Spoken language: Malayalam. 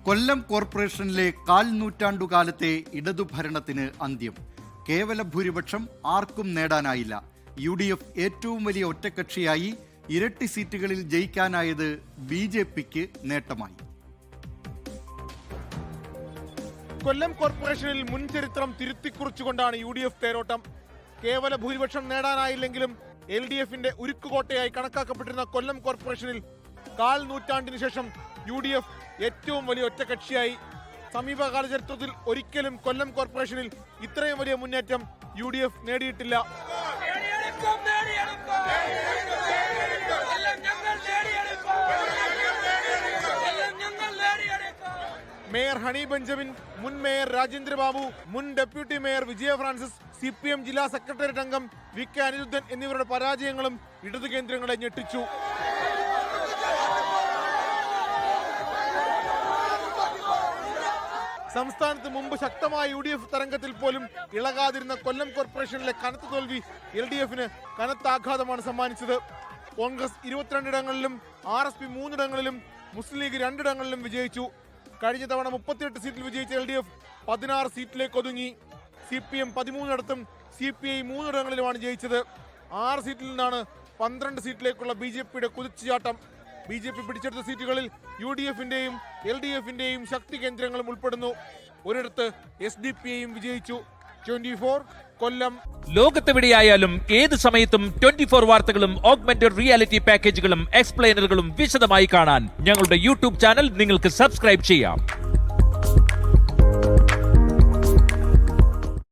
കൊല്ലം കോർപ്പറേഷനിലെ കാൽ നൂറ്റാണ്ടുകാലത്തെ ഇടതുഭരണത്തിന് അന്ത്യം. കേവല ഭൂരിപക്ഷം ആർക്കും നേടാനായില്ല. UDF ഏറ്റവും വലിയ ഒറ്റക്കക്ഷിയായി ഇരട്ടി സീറ്റുകളിൽ ജയിക്കാനായത് BJPക്ക് നേട്ടമായി. കൊല്ലം കോർപ്പറേഷനിൽ മുൻചരിത്രം തിരുത്തിക്കുറിച്ചുകൊണ്ടാണ് UDF തേരോട്ടം. കേവല ഭൂരിപക്ഷം നേടാനായില്ലെങ്കിലും LDFന്റെ ഉരുക്കുകോട്ടയായി കണക്കാക്കപ്പെട്ടിരുന്ന കൊല്ലം കോർപ്പറേഷനിൽ കാൽ നൂറ്റാണ്ടിന് ശേഷം UDF ഏറ്റവും വലിയ ഒറ്റക്കക്ഷിയായി. സമീപകാല ചരിത്രത്തിൽ ഒരിക്കലും കൊല്ലം കോർപ്പറേഷനിൽ ഇത്രയും വലിയ മുന്നേറ്റം UDF നേടിയിട്ടില്ല. മേയർ ഹണി ബെഞ്ചമിൻ, മുൻ മേയർ രാജേന്ദ്ര ബാബു, മുൻ ഡെപ്യൂട്ടി മേയർ വിജയ ഫ്രാൻസിസ്, CPM ജില്ലാ സെക്രട്ടേറിയറ്റ് അംഗം VK അനിരുദ്ധൻ എന്നിവരുടെ പരാജയങ്ങളും ഇടതു കേന്ദ്രങ്ങളെ ഞെട്ടിച്ചു. സംസ്ഥാനത്ത് മുമ്പ് ശക്തമായ UDF തരംഗത്തിൽ പോലും ഇളകാതിരുന്ന കൊല്ലം കോർപ്പറേഷനിലെ കനത്ത തോൽവി LDFന് കനത്ത ആഘാതമാണ് സമ്മാനിച്ചത്. കോൺഗ്രസ് 22 ഇടങ്ങളിലും RSP 3 ഇടങ്ങളിലും മുസ്ലിം ലീഗ് 2 ഇടങ്ങളിലും വിജയിച്ചു. കഴിഞ്ഞ തവണ 38 സീറ്റിൽ വിജയിച്ച LDF 16 സീറ്റിലേക്ക് ഒതുങ്ങി. CPM 13 ഇടത്തും CPI 3 ഇടങ്ങളിലുമാണ് ജയിച്ചത്. 6 സീറ്റിൽ നിന്നാണ് 12 സീറ്റിലേക്കുള്ള BJPയുടെ കുതിച്ചുചാട്ടം. BJP പിടിച്ചെടുത്ത സീറ്റുകളിൽ UDFന്റെയും LDFന്റെയും ശക്തി കേന്ദ്രങ്ങളും ഉൾപ്പെടുന്നു. ഒരിടത്ത് SDPയും വിജയിച്ചു. 24 കൊല്ലം. ലോകത്തെവിടെയായാലും ഏത് സമയത്തും 24 വാർത്തകളും ഓഗ്മെന്റഡ് റിയാലിറ്റി പാക്കേജുകളും എക്സ്പ്ലെയിനറുകളും വിശദമായി കാണാൻ ഞങ്ങളുടെ YouTube ചാനൽ നിങ്ങൾക്ക് സബ്സ്ക്രൈബ് ചെയ്യാം.